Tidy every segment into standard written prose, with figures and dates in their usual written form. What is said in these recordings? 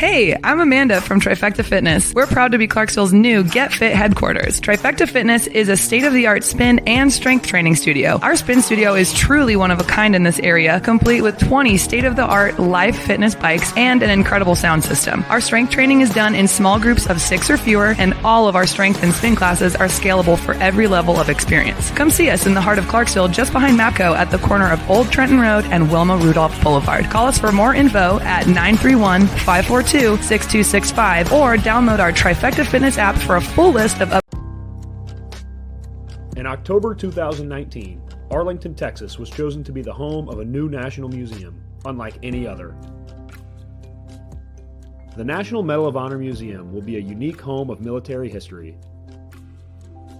Hey, I'm Amanda from Trifecta Fitness. We're proud to be Clarksville's new Get Fit headquarters. Trifecta Fitness is a state-of-the-art spin and strength training studio. Our spin studio is truly one of a kind in this area, complete with 20 state-of-the-art live fitness bikes and an incredible sound system. Our strength training is done in small groups of 6 or fewer, and all of our strength and spin classes are scalable for every level of experience. Come see us in the heart of Clarksville, just behind MAPCO at the corner of Old Trenton Road and Wilma Rudolph Boulevard. Call us for more info at 931-542-6265 or download our Trifecta Fitness app for a full list of In October 2019, Arlington, Texas was chosen to be the home of a new national museum, unlike any other. The National Medal of Honor Museum will be a unique home of military history.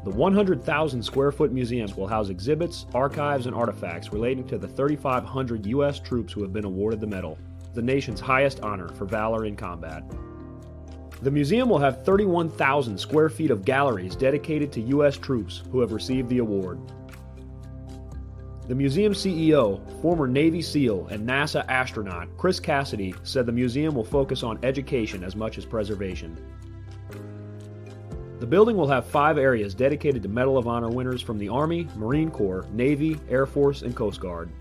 The 100,000 square foot museum will house exhibits, archives, and artifacts relating to the 3,500 U.S. troops who have been awarded the medal, the nation's highest honor for valor in combat. The museum will have 31,000 square feet of galleries dedicated to U.S. troops who have received the award. The museum CEO, former Navy SEAL and NASA astronaut Chris Cassidy, said the museum will focus on education as much as preservation. The building will have 5 areas dedicated to Medal of Honor winners from the Army, Marine Corps, Navy, Air Force, and Coast Guard.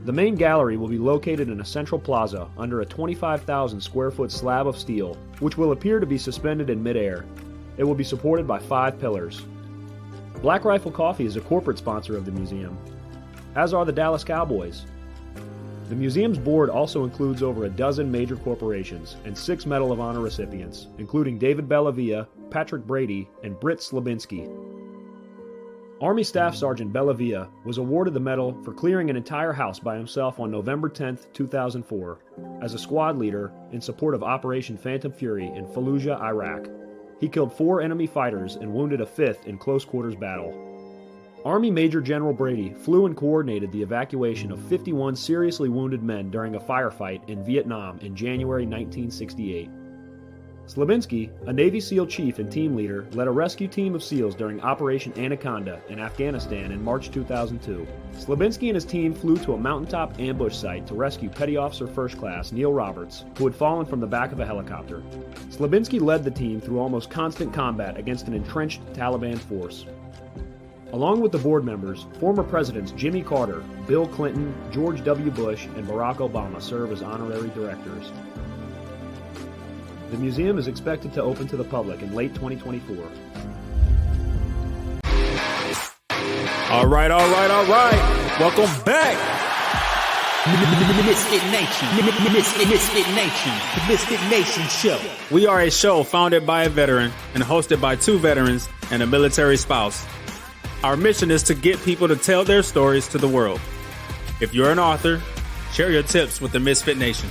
The main gallery will be located in a central plaza under a 25,000 square foot slab of steel, which will appear to be suspended in midair. It will be supported by 5 pillars. Black Rifle Coffee is a corporate sponsor of the museum, as are the Dallas Cowboys. The museum's board also includes over a dozen major corporations and 6 Medal of Honor recipients, including David Bellavia, Patrick Brady, and Britt Slabinski. Army Staff Sergeant Bellavia was awarded the medal for clearing an entire house by himself on November 10, 2004, as a squad leader in support of Operation Phantom Fury in Fallujah, Iraq. He killed 4 enemy fighters and wounded a 5th in close quarters battle. Army Major General Brady flew and coordinated the evacuation of 51 seriously wounded men during a firefight in Vietnam in January 1968. Slabinski, a Navy SEAL chief and team leader, led a rescue team of SEALs during Operation Anaconda in Afghanistan in March 2002. Slabinski and his team flew to a mountaintop ambush site to rescue Petty Officer First Class Neil Roberts, who had fallen from the back of a helicopter. Slabinski led the team through almost constant combat against an entrenched Taliban force. Along with the board members, former presidents Jimmy Carter, Bill Clinton, George W. Bush, and Barack Obama serve as honorary directors. The museum is expected to open to the public in late 2024. All right. Welcome back. MisFitNation. The MisFitNation Show. We are a show founded by a veteran and hosted by 2 veterans and a military spouse. Our mission is to get people to tell their stories to the world. If you're an author, share your tips with the MisFitNation.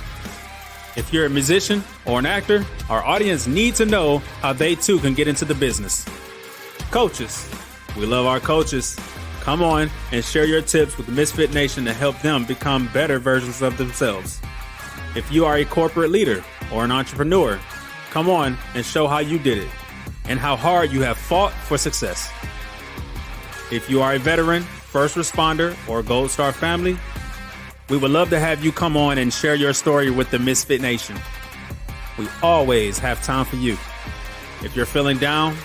If you're a musician or an actor, our audience needs to know how they too can get into the business. Coaches, we love our coaches. Come on and share your tips with the Misfit Nation to help them become better versions of themselves. If you are a corporate leader or an entrepreneur, come on and show how you did it and how hard you have fought for success. If you are a veteran, first responder, or Gold Star family, we would love to have you come on and share your story with the Misfit Nation. We always have time for you. If you're feeling down,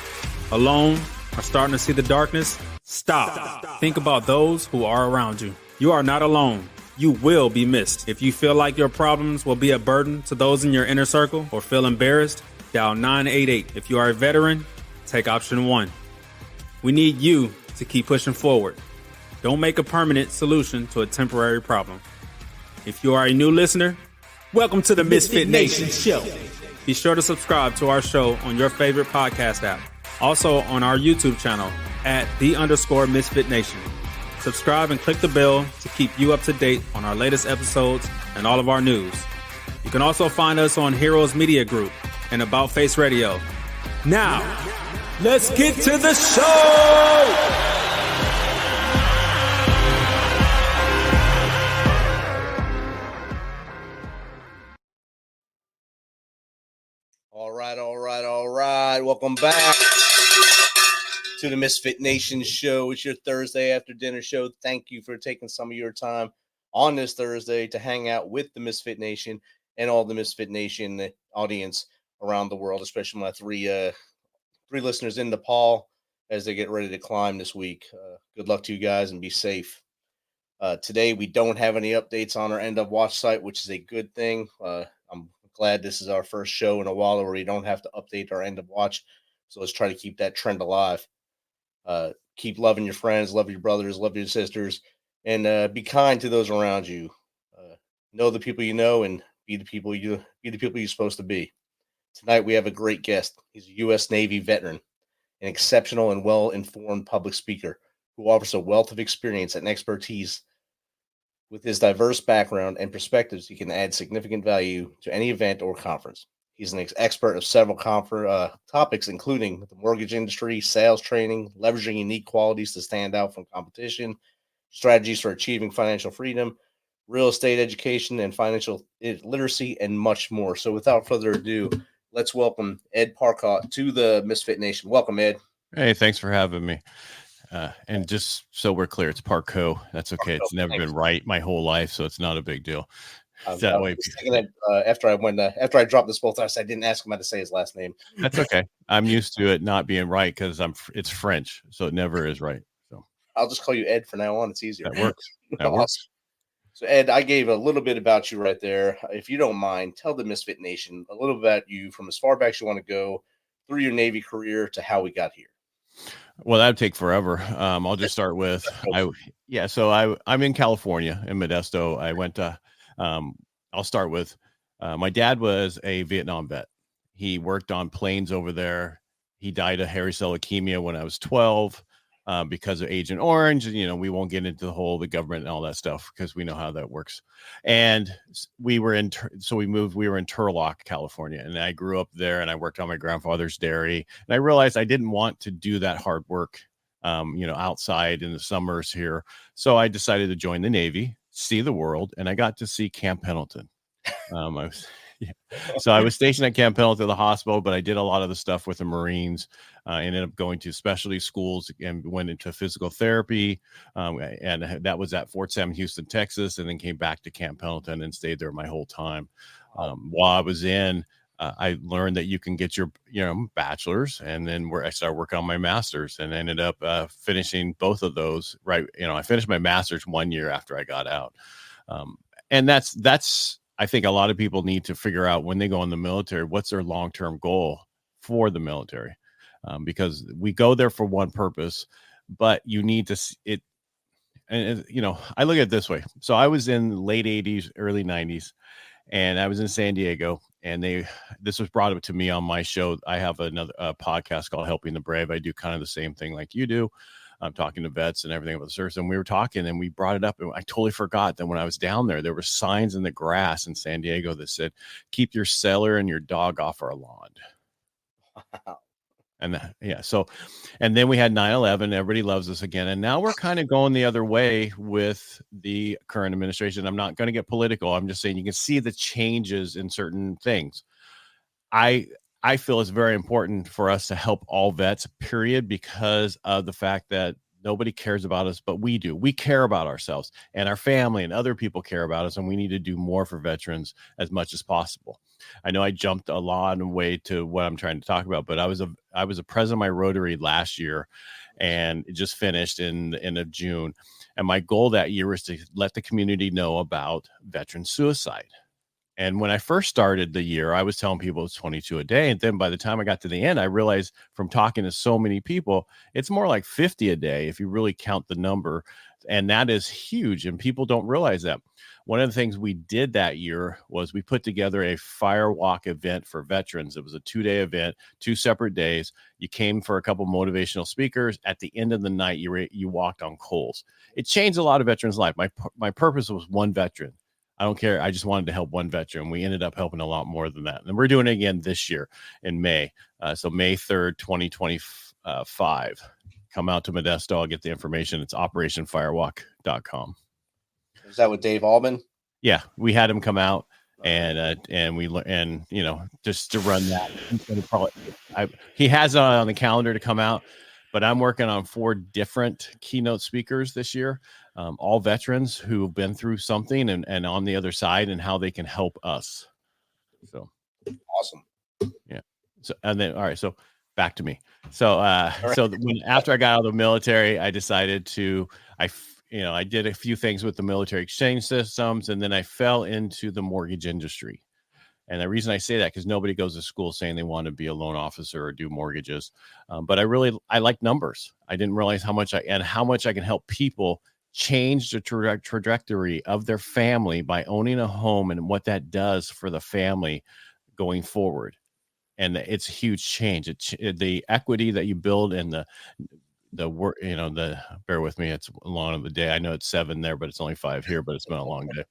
alone, or starting to see the darkness, stop. Think about those who are around you. You are not alone. You will be missed. If you feel like your problems will be a burden to those in your inner circle or feel embarrassed, dial 988. If you are a veteran, take option 1. We need you to keep pushing forward. Don't make a permanent solution to a temporary problem. If you are a new listener, welcome to the Misfit Nation Show. Be sure to subscribe to our show on your favorite podcast app. Also on our YouTube channel at @the_Misfit Nation. Subscribe and click the bell to keep you up to date on our latest episodes and all of our news. You can also find us on Heroes Media Group and About Face Radio. Now, let's get to the show! All right. Welcome back to the Misfit Nation Show. It's your Thursday after dinner show. Thank you for taking some of your time on this Thursday to hang out with the Misfit Nation. and all the Misfit Nation audience around the world, especially my three listeners in Nepal as they get ready to climb this week. Good luck to you guys and be safe. Today, we don't have any updates on our end of watch site, which is a good thing. I'm glad this is our first show in a while where we don't have to update our end of watch. So let's try to keep that trend alive. Keep loving your friends, love your brothers, love your sisters, and be kind to those around you. Know the people you know and be the people you're supposed to be. Tonight we have a great guest. He's a U.S. Navy veteran, an exceptional and well-informed public speaker who offers a wealth of experience and expertise. With his diverse background and perspectives, he can add significant value to any event or conference. He's an expert of several topics, including the mortgage industry, sales training, leveraging unique qualities to stand out from competition, strategies for achieving financial freedom, real estate education and financial literacy, and much more. So without further ado, let's welcome Ed Parcaut to the Misfit Nation. Welcome, Ed. Hey, thanks for having me. And just so we're clear, it's Parcaut. That's okay. It's never been right my whole life, so it's not a big deal. That way, after I dropped this both times, I didn't ask him how to say his last name. That's okay. I'm used to it not being right because it's French, so it never is right. So I'll just call you Ed from now on. It's easier. That works. That works. So Ed, I gave a little bit about you right there. If you don't mind, tell the Misfit Nation a little about you from as far back as you want to go through your Navy career to how we got here. Well, that'd take forever. I'll just start with I'm in California in Modesto. I went to I'll start with my dad was a Vietnam vet. He worked on planes over there. He died of hairy cell leukemia when I was 12 because of Agent Orange. You know, we won't get into the government and all that stuff because we know how that works. And we were in Turlock, California, and I grew up there and I worked on my grandfather's dairy. And I realized I didn't want to do that hard work, outside in the summers here. So I decided to join the Navy, see the world, and I got to see Camp Pendleton. So I was stationed at Camp Pendleton, the hospital, but I did a lot of the stuff with the Marines. I ended up going to specialty schools and went into physical therapy. And that was at Fort Sam, Houston, Texas, and then came back to Camp Pendleton and stayed there my whole time. While I was in, I learned that you can get your, bachelor's, and then I started working on my master's and ended up finishing both of those. Right. I finished my master's 1 year after I got out. And that's, I think a lot of people need to figure out when they go in the military, what's their long-term goal for the military? Because we go there for one purpose, but you need to it. And, I look at it this way. So I was in the late 80s, early 90s, and I was in San Diego, and this was brought up to me on my show. I have another podcast called Helping the Brave. I do kind of the same thing like you do. I'm talking to vets and everything about the service. And we were talking and we brought it up, and I totally forgot that when I was down there were signs in the grass in San Diego that said, "Keep your sailor and your dog off our lawn." Wow. And and then we had 9/11. Everybody loves us again. And now we're kind of going the other way with the current administration. I'm not going to get political. I'm just saying you can see the changes in certain things. I feel it's very important for us to help all vets, period, because of the fact that nobody cares about us, but we do. We care about ourselves, and our family and other people care about us, and we need to do more for veterans as much as possible. I know I jumped a long way to what I'm trying to talk about, but I was a president of my Rotary last year, and it just finished in the end of June. And my goal that year was to let the community know about veteran suicide. And when I first started the year, I was telling people it's 22 a day. And then by the time I got to the end, I realized from talking to so many people, it's more like 50 a day if you really count the number. And that is huge. And people don't realize that. One of the things we did that year was we put together a fire walk event for veterans. It was a 2-day event, 2 separate days. You came for a couple motivational speakers. At the end of the night, you walked on coals. It changed a lot of veterans' life. My purpose was one veteran. I don't care. I just wanted to help one veteran. We ended up helping a lot more than that. And we're doing it again this year in May. So May 3rd, 2025. Come out to Modesto. I'll get the information. It's operationfirewalk.com. Is that with Dave Allman? Yeah, we had him come out and just to run that. He has it on the calendar to come out, but I'm working on 4 different keynote speakers this year. All veterans who've been through something and on the other side, and how they can help us. So Awesome. yeah. So and then all right. So back to me. So right. so after I got out of the military, I decided to I did a few things with the military exchange systems, and then I fell into the mortgage industry. And the reason I say that, because nobody goes to school saying they want to be a loan officer or do mortgages. But I like numbers. I didn't realize how much I can help people change the trajectory of their family by owning a home and what that does for the family going forward. And it's a huge change. The equity that you build and the work, bear with me, it's long of the day. I know it's 7 there, but it's only 5 here, but it's been a long day.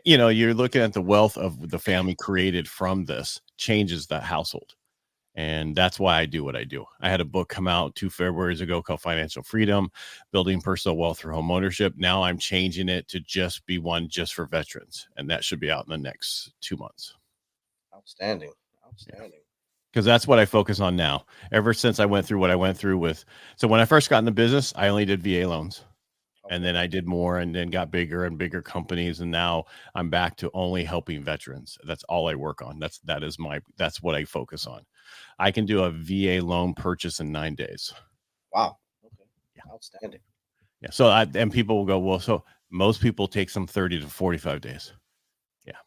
You're looking at the wealth of the family created from this changes the household. And that's why I do what I do. I had a book come out 2 Februarys ago called Financial Freedom, Building Personal Wealth Through Homeownership. Now I'm changing it to just be one just for veterans. And that should be out in the next 2 months. Outstanding. Yeah. Because that's what I focus on now. Ever since I went through what I went through so when I first got in the business, I only did VA loans. Okay. And then I did more and then got bigger and bigger companies. And now I'm back to only helping veterans. That's all I work on. That's what I focus on. I can do a VA loan purchase in 9 days. Wow. Okay. Yeah. Outstanding. Yeah. So and people will go, well, so most people take some 30 to 45 days. Yeah.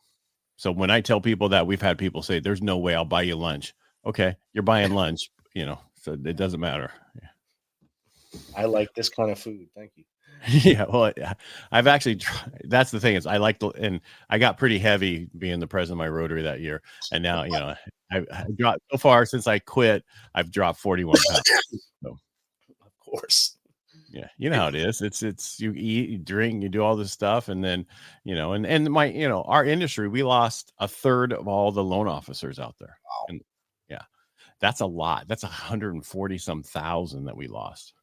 So when I tell people that, we've had people say, there's no way I'll buy you lunch. Okay. You're buying lunch, so it doesn't matter. Yeah. I like this kind of food. Thank you. Yeah, well, I've actually, that's the thing is I and I got pretty heavy being the president of my Rotary that year. And now, I dropped so far since I quit, I've dropped 41 pounds. So, of course. Yeah. You know how it is. It's you eat, you drink, you do all this stuff. And then, and our industry, we lost a third of all the loan officers out there. Wow. And yeah, that's a lot. That's 140 some thousand that we lost.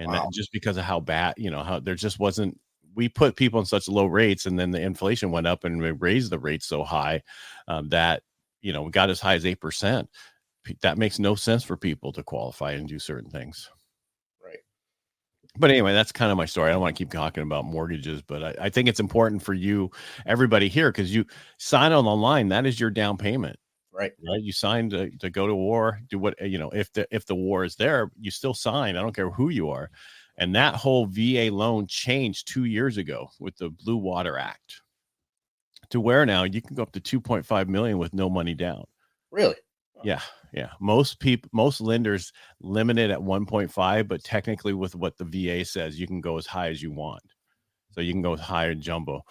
And wow. That just because of how bad, how there just wasn't, we put people in such low rates and then the inflation went up and we raised the rates so high that, we got as high as 8%. That makes no sense for people to qualify and do certain things. Right. But anyway, that's kind of my story. I don't want to keep talking about mortgages, but I think it's important for everybody here, because you sign on the line. That is your down payment. Right. You signed to go to war, do what, if the war is there, you still sign. I don't care who you are. And that whole VA loan changed 2 years ago with the Blue Water Act to where now you can go up to 2.5 million with no money down. Really? Yeah. Yeah. Most lenders limit it at 1.5, but technically with what the VA says, you can go as high as you want. So you can go as high in jumbo.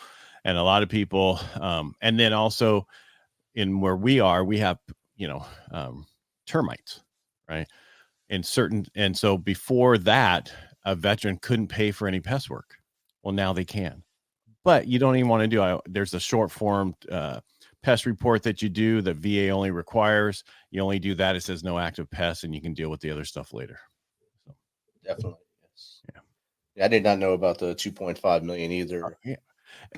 And a lot of people, and then also, in where we are, we have, termites, right? And so before that, a veteran couldn't pay for any pest work. Well, now they can, but you don't even want to there's a short form pest report that you do that VA only requires. You only do that. It says no active pests and you can deal with the other stuff later. So. Definitely. Yes. Yeah. I did not know about the 2.5 million either. Yeah.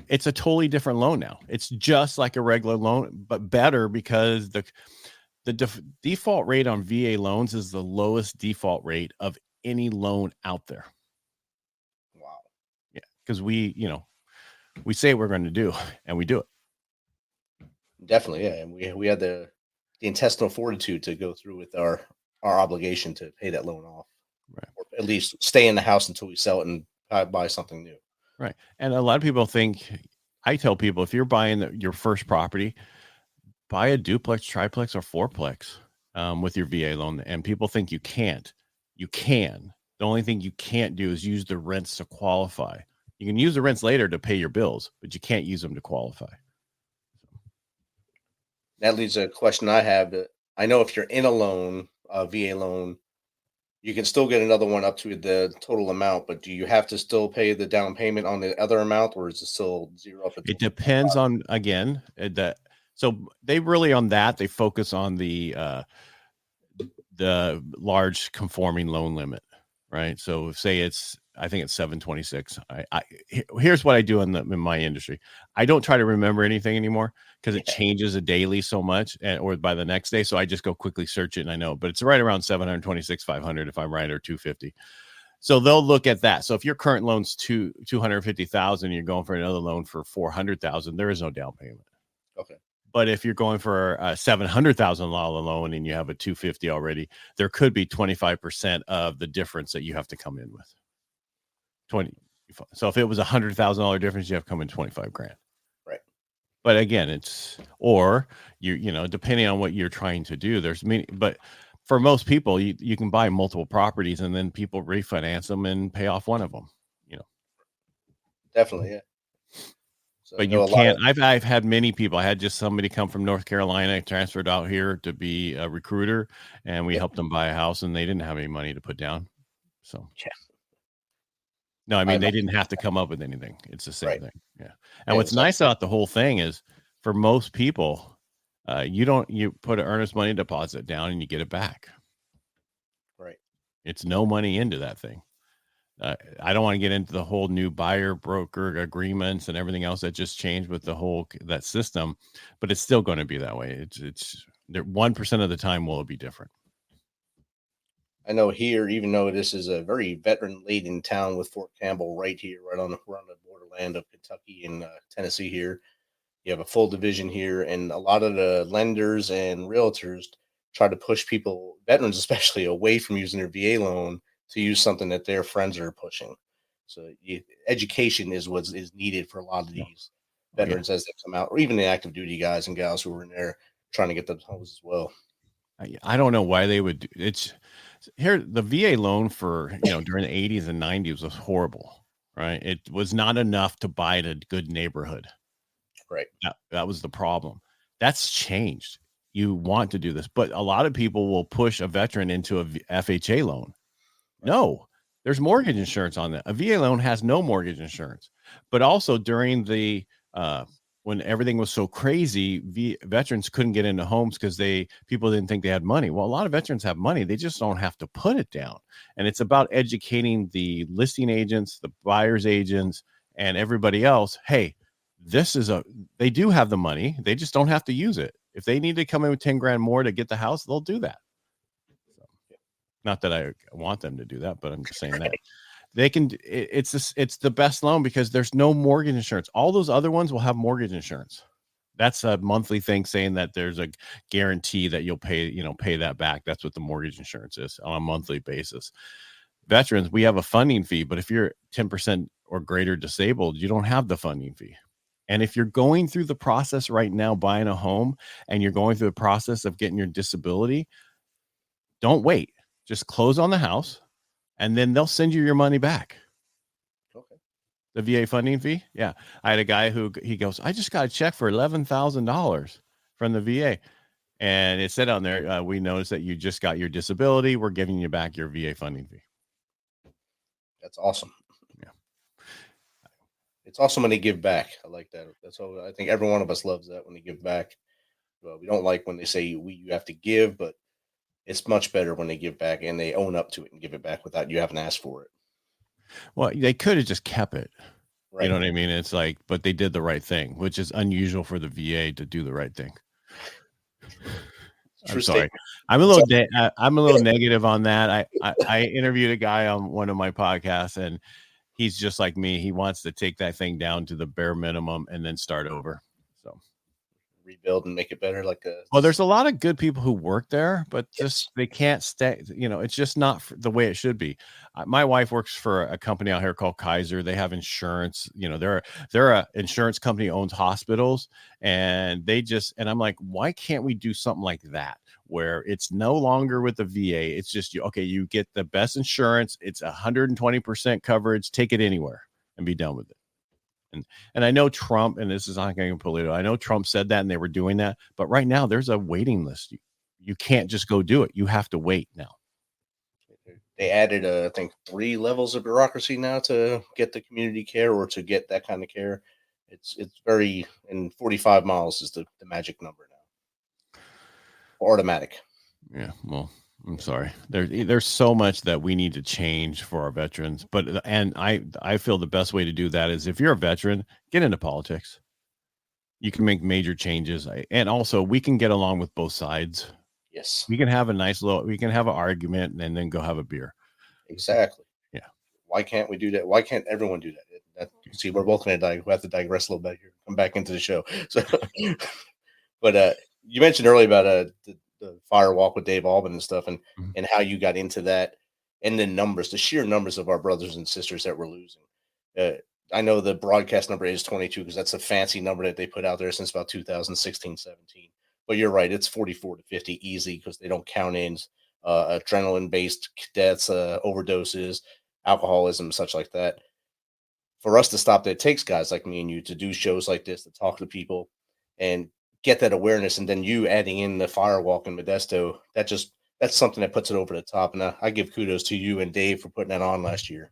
It's a totally different loan now. It's just like a regular loan, but better because the default rate on VA loans is the lowest default rate of any loan out there. Wow. Yeah. Because we say we're going to do, and we do it. Definitely. Yeah. And we had the intestinal fortitude to go through with our obligation to pay that loan off. Right. Or at least stay in the house until we sell it and buy something new. Right. And a lot of people I tell people, if you're buying your first property, buy a duplex, triplex, or fourplex with your VA loan. And people think you can't. You can. The only thing you can't do is use the rents to qualify. You can use the rents later to pay your bills, but you can't use them to qualify. That leads to a question I have. I know if you're in a VA loan, you can still get another one up to the total amount, but do you have to still pay the down payment on the other amount, or is it still zero up? It depends on, again, so they really on that, they focus on the large conforming loan limit, right? So say I think it's 726. Here's what I do in my industry. I don't try to remember anything anymore because it changes a daily so much or by the next day. So I just go quickly search it and I know, but it's right around 726, 500 if I'm right, or 250. So they'll look at that. So if your current loan's 250,000, you're going for another loan for 400,000, there is no down payment. Okay. But if you're going for a $700,000 loan and you have a 250 already, there could be 25% of the difference that you have to come in with. 20. So if it was $100,000 difference, you have to come in 25 grand. Right. But again, or depending on what you're trying to do, but for most people, you can buy multiple properties and then people refinance them and pay off one of them, Definitely. Yeah. So but you can't. I've had many people. I had just somebody come from North Carolina, transferred out here to be a recruiter, and we helped them buy a house, and they didn't have any money to put down. So, no, I mean they didn't have to come up with anything. It's the same thing. Yeah. And what's nice about the whole thing is, for most people, you put an earnest money deposit down and you get it back. Right. It's no money into that thing. I don't want to get into the whole new buyer broker agreements and everything else that just changed with that system, but it's still going to be that way. It's 1% of the time will it be different. I know here, even though this is a very veteran laden town with Fort Campbell right here, right on the borderland of Kentucky and Tennessee here, you have a full division here, and a lot of the lenders and realtors try to push people, veterans especially, away from using their VA loan to use something that their friends are pushing. So education is what is needed for a lot of these veterans as they come out, or even the active duty guys and gals who are in there trying to get those homes as well. I don't know why they would. It's here. The VA loan for, during the 80s and 90s was horrible, right? It was not enough to buy in a good neighborhood. Right. That was the problem. That's changed. You want to do this, but a lot of people will push a veteran into a FHA loan. No, there's mortgage insurance on that. A VA loan has no mortgage insurance. But also during the when everything was so crazy, veterans couldn't get into homes because people didn't think they had money. Well, a lot of veterans have money. They just don't have to put it down. And it's about educating the listing agents, the buyer's agents, and everybody else. Hey, they do have the money. They just don't have to use it. If they need to come in with 10 grand more to get the house, they'll do that. Not that I want them to do that, but I'm just saying that they can. It's the best loan because there's no mortgage insurance. All those other ones will have mortgage insurance. That's a monthly thing saying that there's a guarantee that you'll pay that back. That's what the mortgage insurance is on a monthly basis. Veterans, we have a funding fee, but if you're 10% or greater disabled, you don't have the funding fee. And if you're going through the process right now, buying a home, and you're going through the process of getting your disability, don't wait. Just close on the house, and then they'll send you your money back. Okay. The VA funding fee. Yeah. I had a guy he goes, I just got a check for $11,000 from the VA. And it said on there, we noticed that you just got your disability. We're giving you back your VA funding fee. That's awesome. Yeah. It's awesome when they give back. I like that. That's all. I think every one of us loves that when they give back. Well, we don't like when they say you have to give, but it's much better when they give back and they own up to it and give it back without you having to ask for it. Well, they could have just kept it. Right. You know what I mean? It's like, but they did the right thing, which is unusual for the VA to do the right thing. I'm sorry. I'm a little negative on that. I interviewed a guy on one of my podcasts, and he's just like me. He wants to take that thing down to the bare minimum and then start over. So rebuild and make it better. Well, there's a lot of good people who work there, but just they can't stay. It's just not the way it should be. My wife works for a company out here called Kaiser. They have insurance. They're a insurance company, owns hospitals, and I'm like, why can't we do something like that where it's no longer with the VA? It's just you get the best insurance. It's 120% coverage. Take it anywhere and be done with it. And I know Trump, and this is not getting political, I know Trump said that and they were doing that, but right now there's a waiting list. You can't just go do it. You have to wait now. They added, I think, 3 levels of bureaucracy now to get the community care or to get that kind of care. It's very, and 45 miles is the magic number now. Or automatic. Yeah, well, I'm sorry. There's so much that we need to change for our veterans, and I feel the best way to do that is if you're a veteran, get into politics. You can make major changes, and also we can get along with both sides. Yes, we can have we can have an argument and then go have a beer. Exactly. Yeah. Why can't we do that? Why can't everyone do that? See, we're both going to have to digress a little bit here. Come back into the show. So But you mentioned earlier about the fire walk with Dave Albin and stuff, and Mhm. and how you got into that, and the sheer numbers of our brothers and sisters that we're losing. Uh, I know the broadcast number is 22 because that's a fancy number that they put out there since about 2016, 17. But you're right, it's 44 to 50 easy because they don't count in adrenaline-based deaths, overdoses, alcoholism, such like that. For us to stop that, it takes guys like me and you to do shows like this, to talk to people and get that awareness. And then you adding in the firewalk in Modesto, that's something that puts it over the top. And I give kudos to you and Dave for putting that on last year,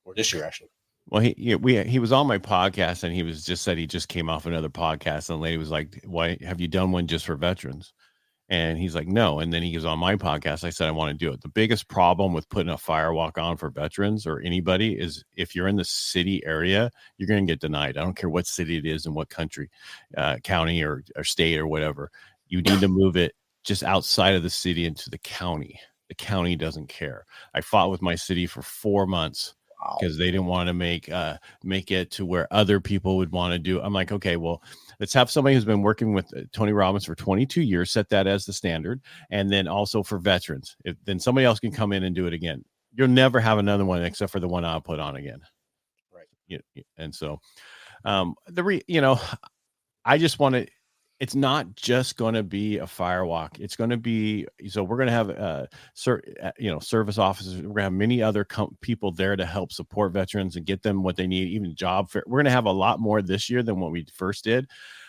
or this year actually. Well, he was on my podcast, and he was just said he just came off another podcast, and the lady was like, "Why have you done one just for veterans?" And he's like, "No." And then he goes on my podcast. I said, "I want to do it." The biggest problem with putting a firewalk on for veterans or anybody is if you're in the city area, you're going to get denied. I don't care what city it is and what country, county or state or whatever. You need to move it just outside of the city into the county. The county doesn't care. I fought with my city for 4 months because they didn't want to make it to where other people would want to do. I'm like, okay, well, let's have somebody who's been working with Tony Robbins for 22 years, set that as the standard. And then also for veterans, then somebody else can come in and do it again. You'll never have another one except for the one I'll put on again. Right. And so, I just want to, it's not just going to be a firewalk. It's going to be, so we're going to have, service officers. We're going to have many other people there to help support veterans and get them what they need, even job fair. We're going to have a lot more this year than what we first did.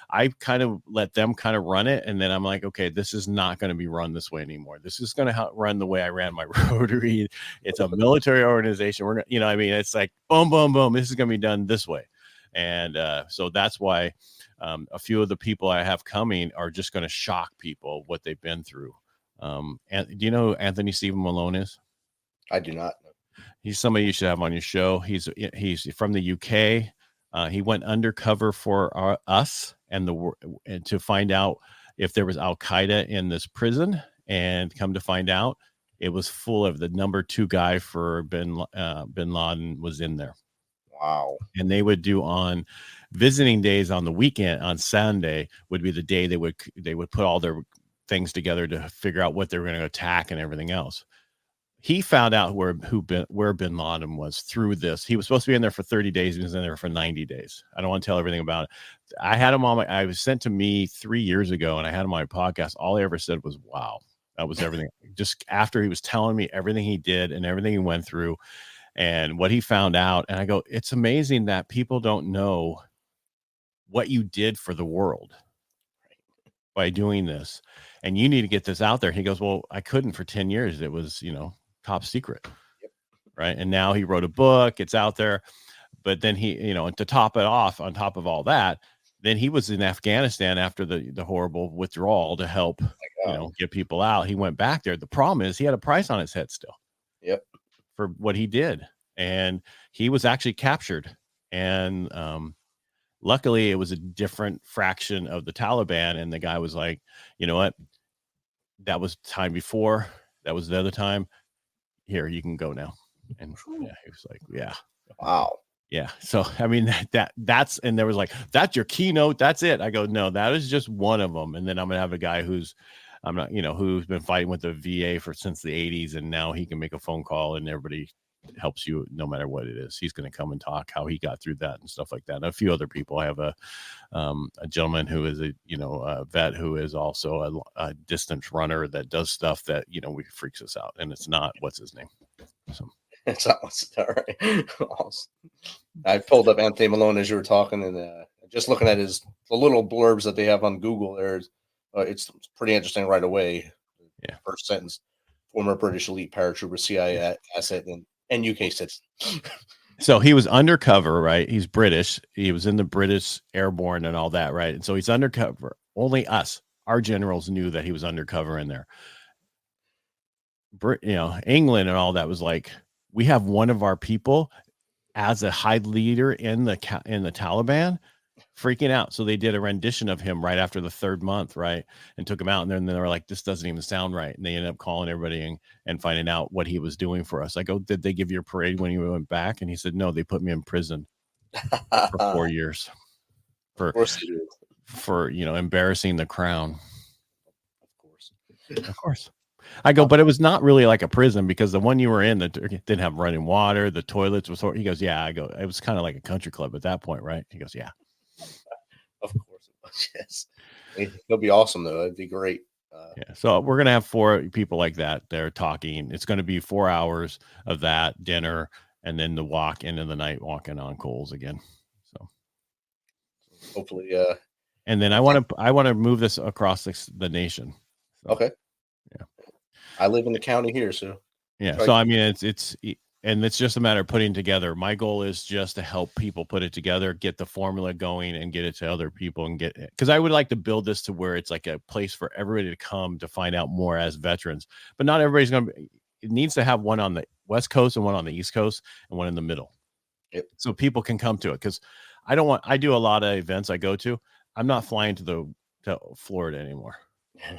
I kind of let them kind of run it. And then I'm like, okay, this is not going to be run this way anymore. This is going to run the way I ran my Rotary. It's a military organization. We're going to, it's like, boom, boom, boom. This is going to be done this way. And so that's why a few of the people I have coming are just going to shock people what they've been through. And do you know who Anthony Stephen Malone is? I do not know. He's somebody you should have on your show. He's from the UK. He went undercover for us and to find out if there was Al Qaeda in this prison. And come to find out, it was full of the number 2 guy for bin Laden was in there. Wow. And they would do on visiting days on the weekend, on Sunday would be the day they would put all their things together to figure out what they were going to attack and everything else. He found out where bin Laden was through this. He was supposed to be in there for 30 days. He was in there for 90 days. I don't want to tell everything about it. I had him I was sent to me 3 years ago, and I had him on my podcast. All I ever said was, wow, that was everything. Just after he was telling me everything he did and everything he went through and what he found out. And I go, it's amazing that people don't know what you did for the world by doing this. And you need to get this out there. He goes, well, I couldn't for 10 years. It was, top secret. Yep. Right. And now he wrote a book. It's out there. But then he, and to top it off, on top of all that, then he was in Afghanistan after the horrible withdrawal to help, get people out. He went back there. The problem is he had a price on his head still. Yep. For what he did. And he was actually captured. And luckily it was a different fraction of the Taliban. And the guy was like, you know what? That was time before. That was the other time. Here, you can go now. And yeah, he was like, yeah. Wow. Yeah. So, I mean, that's, and there was like, that's your keynote. That's it. I go, no, that is just one of them. And then I'm going to have a guy who's been fighting with the VA since the 80s. And now he can make a phone call and everybody helps you no matter what it is. He's going to come and talk how he got through that and stuff like that. And a few other people. I have a gentleman who is a vet who is also a distance runner that does stuff that, we freaks us out. And it's not, what's his name? So. It's not what's all right. Awesome. I pulled up Anthony Malone as you were talking, and just looking at the little blurbs that they have on Google there, it's pretty interesting right away. Yeah. First sentence: former British elite paratrooper, CIA asset, and UK citizen. So he was undercover, right? He's British. He was in the British Airborne and all that, right? And so he's undercover. Only us, our generals, knew that he was undercover in there. England and all that was like, we have one of our people as a high leader in the Taliban, freaking out. So they did a rendition of him right after the 3rd month, right, and took him out. And then they were like, "This doesn't even sound right." And they ended up calling everybody and finding out what he was doing for us. I go, "Did they give you a parade when you went back?" And he said, "No, they put me in prison for 4 years." Of course they do. for, embarrassing the crown. Of course. Of course. I go, but it was not really like a prison, because the one you were in that didn't have running water. The toilets was He goes, yeah. I go, it was kind of like a country club at that point, right? He goes, yeah. Of course it was. Yes. It'll be awesome though. It'd be great. Yeah. So we're going to have 4 people like that. They're talking. It's going to be 4 hours of that, dinner, and then the walk into the night, walking on coals again. So hopefully, and then I want to move this across the nation. So, okay. Yeah. I live in the county here, so yeah. So I mean, it's just a matter of putting together. My goal is just to help people put it together, get the formula going, and get it to other people, and because I would like to build this to where it's like a place for everybody to come to find out more as veterans. But not everybody's going to. It needs to have one on the West Coast and one on the East Coast and one in the middle. Yep. So people can come to it, because I do a lot of events I go to. I'm not flying to Florida anymore.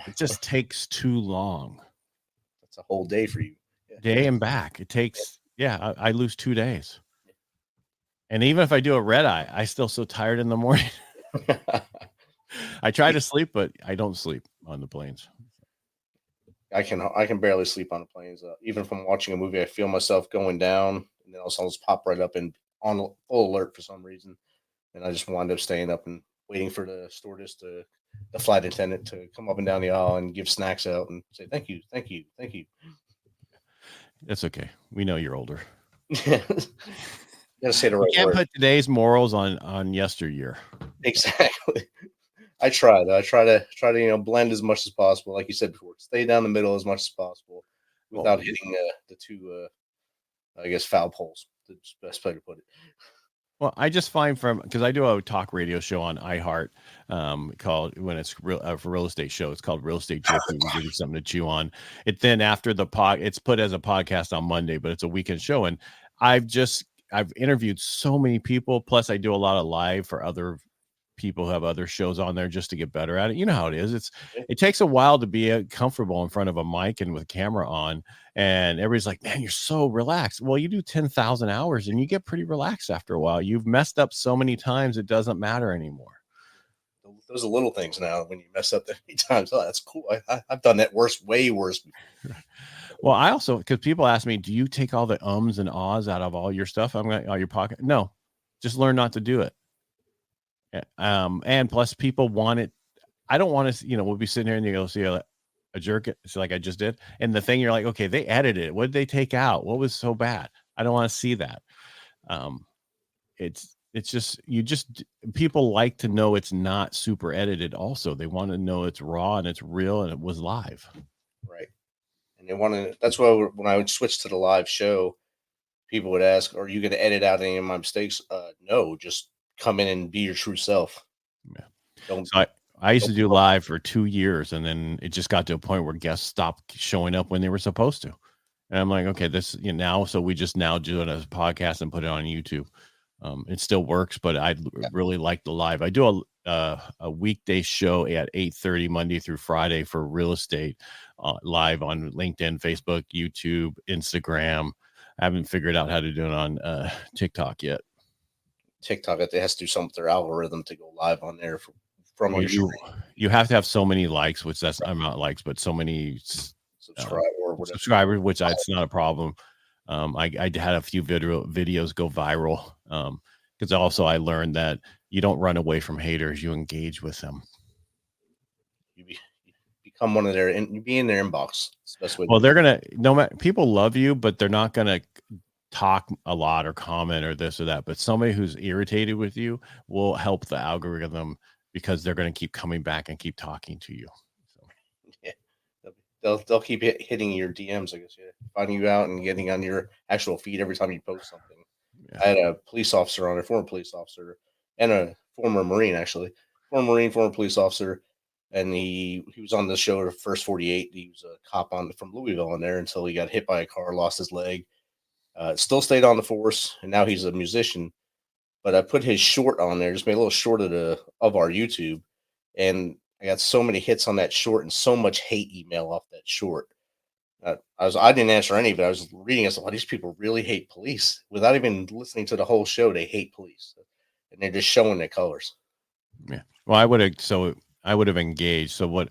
It just takes too long. That's a whole day for you. Day and back. It takes, I lose 2 days. And even if I do a red eye, I still so tired in the morning. I try to sleep, but I don't sleep on the planes. I can barely sleep on the planes. Even from watching a movie, I feel myself going down, and then I'll just pop right up and on full alert for some reason, and I just wind up staying up and waiting for the stewardess, the flight attendant, to come up and down the aisle and give snacks out and say thank you, thank you, thank you. That's okay. We know you're older. Gotta say the right You can't word. put today's morals on yesteryear. Exactly. I try to blend as much as possible, like you said before. Stay down the middle as much as possible without hitting the two, I guess, foul poles. That's the best way to put it. Well, I just find because I do a talk radio show on iHeart, called, when it's for real estate show, it's called Real Estate Jiffy. We give you something to chew on. It then after it's put as a podcast on Monday, but it's a weekend show, and I've interviewed so many people. Plus, I do a lot of live for other people who have other shows on there just to get better at it. You know how it is. It takes a while to be comfortable in front of a mic and with camera on, and everybody's like, man, you're so relaxed. Well, you do 10,000 hours and you get pretty relaxed after a while. You've messed up so many times, it doesn't matter anymore. Those are little things now. When you mess up that many times, oh, that's cool. I've done that way worse before. Well, I also, because people ask me, do you take all the ums and ahs out of all your stuff? I'm going, all your pocket? No, just learn not to do it. And plus, people want it. I don't want to, we'll be sitting here and you go see a jerk. It's like I just did. And the thing, you're like, okay, they edited it. What did they take out? What was so bad? I don't want to see that. It's just, people like to know it's not super edited. Also, they want to know it's raw and it's real and it was live. Right. And they want to, that's why when I would switch to the live show, people would ask, are you going to edit out any of my mistakes? No, just come in and be your true self. Yeah. So I used to do live for 2 years, and then it just got to a point where guests stopped showing up when they were supposed to. And I'm like, okay, this now, so we just now do it as a podcast and put it on YouTube. It still works, but I really like the live. I do a weekday show at 8:30 Monday through Friday for real estate, live on LinkedIn, Facebook, YouTube, Instagram. I haven't figured out how to do it on TikTok yet. TikTok, it has to do something with their algorithm to go live on there from your stream. You have to have so many likes, which I'm not likes, but so many subscribers, which it's not a problem. I had a few videos go viral, because also I learned that you don't run away from haters, you engage with them. You become one of their, and you be in their inbox. It's the best way. Well, they're gonna, no matter, people love you, but they're not gonna talk a lot or comment or this or that. But somebody who's irritated with you will help the algorithm, because they're going to keep coming back and keep talking to you. So. Yeah, they'll keep hitting your DMs, I guess. Yeah, finding you out and getting on your actual feed every time you post something. Yeah. I had a police officer on there, former police officer, and a former Marine, actually. Former police officer, and he was on the show, the First 48. He was a cop from Louisville on there until he got hit by a car, lost his leg. Still stayed on the force, and now he's a musician. But I put his short on there, just made a little short of our YouTube, and I got so many hits on that short and so much hate email off that short. I didn't answer any of it. I was reading it. So, these people really hate police without even listening to the whole show. They hate police, and they're just showing their colors. Yeah. Well, I would have engaged. So what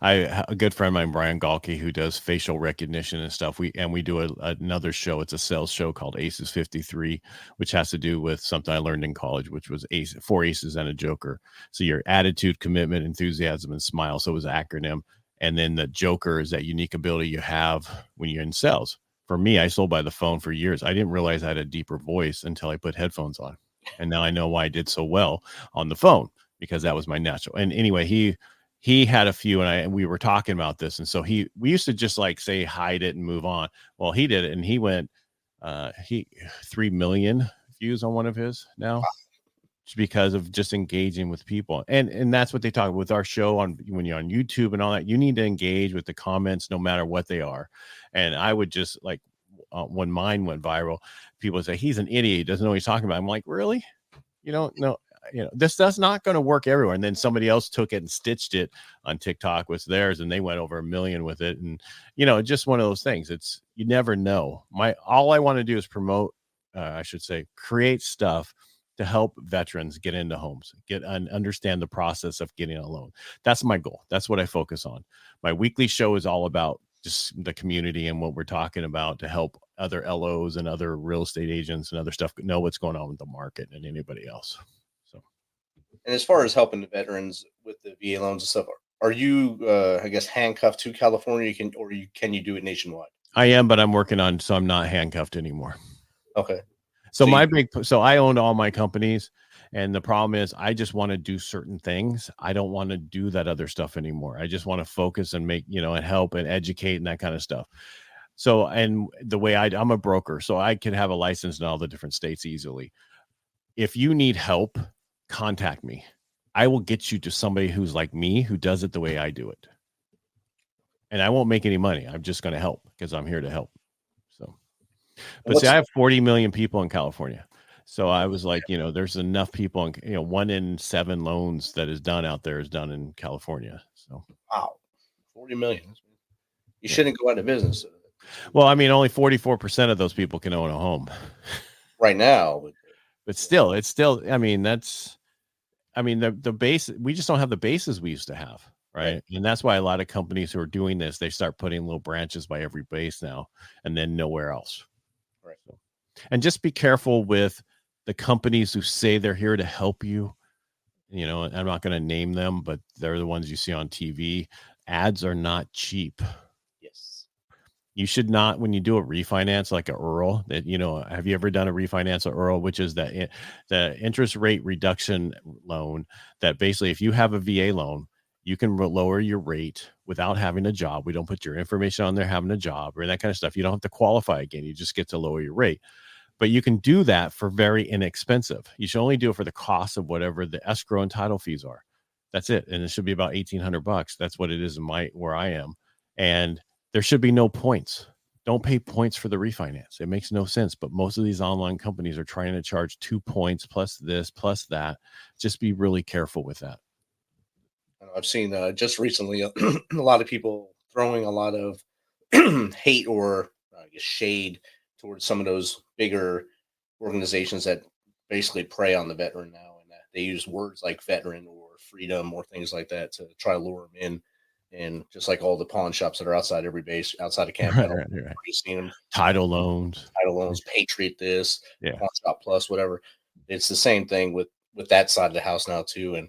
a good friend of mine, Brian Galke, who does facial recognition and stuff. We do another show. It's a sales show called Aces 53, which has to do with something I learned in college, which was four aces and a joker. So your attitude, commitment, enthusiasm, and smile. So it was an acronym. And then the joker is that unique ability you have when you're in sales. For me, I sold by the phone for years. I didn't realize I had a deeper voice until I put headphones on. And now I know why I did so well on the phone, because that was my natural. And anyway, he had a few, and we were talking about this. And so we used to just like say, hide it and move on. Well, he did it, and he went, 3 million views on one of his now, because of just engaging with people. And that's what they talk about with our show when you're on YouTube and all that. You need to engage with the comments no matter what they are. And I would just like, when mine went viral, people say he's an idiot, he doesn't know what he's talking about. I'm like, really? You don't know? This does not going to work everywhere. And then somebody else took it and stitched it on TikTok with theirs, and they went over 1 million with it. And just one of those things. It's, you never know. All I want to do is promote, create stuff to help veterans get into homes, get and understand the process of getting a loan. That's my goal. That's what I focus on. My weekly show is all about just the community and what we're talking about to help other LOs and other real estate agents and other stuff know what's going on with the market and anybody else. So, and as far as helping the veterans with the VA loans and stuff, are you, I guess, handcuffed to California? Can you do it nationwide? I am, but I'm working on, so I'm not handcuffed anymore. Okay. So I owned all my companies, and the problem is I just want to do certain things. I don't want to do that other stuff anymore. I just want to focus and make, and help and educate and that kind of stuff. So, and the way I'm a broker, so I can have a license in all the different states easily. If you need help, contact me. I will get you to somebody who's like me, who does it the way I do it. And I won't make any money. I'm just going to help because I'm here to help. So, but see, I have 40 million people in California. So I was like, there's enough people, 1 in 7 loans that is done out there is done in California. So, wow, 40 million. You shouldn't go out of business. Well, I mean, only 44% of those people can own a home right now. But still, the base, we just don't have the bases we used to have. Right. And that's why a lot of companies who are doing this, they start putting little branches by every base now and then nowhere else. Right. So, and just be careful with the companies who say they're here to help you. I'm not going to name them, but they're the ones you see on TV. Ads are not cheap. Yes. You should not, when you do a refinance like a URL, that, have you ever done a refinance or URL, which is the interest rate reduction loan that basically if you have a VA loan, you can lower your rate without having a job. We don't put your information on there having a job or that kind of stuff. You don't have to qualify again. You just get to lower your rate. But you can do that for very inexpensive. You should only do it for the cost of whatever the escrow and title fees are. That's it. And it should be about $1,800. That's what it is where I am. And there should be no points. Don't pay points for the refinance. It makes no sense. But most of these online companies are trying to charge 2 points plus this, plus that. Just be really careful with that. I've seen just recently a lot of people throwing a lot of hate or shade towards some of those bigger organizations that basically prey on the veteran now. And they use words like veteran or freedom or things like that to try to lure them in. And just like all the pawn shops that are outside every base, outside of camp, right. Seen them. Title loans, Patriot this, Pawn Shop Plus, whatever. It's the same thing with that side of the house now too. And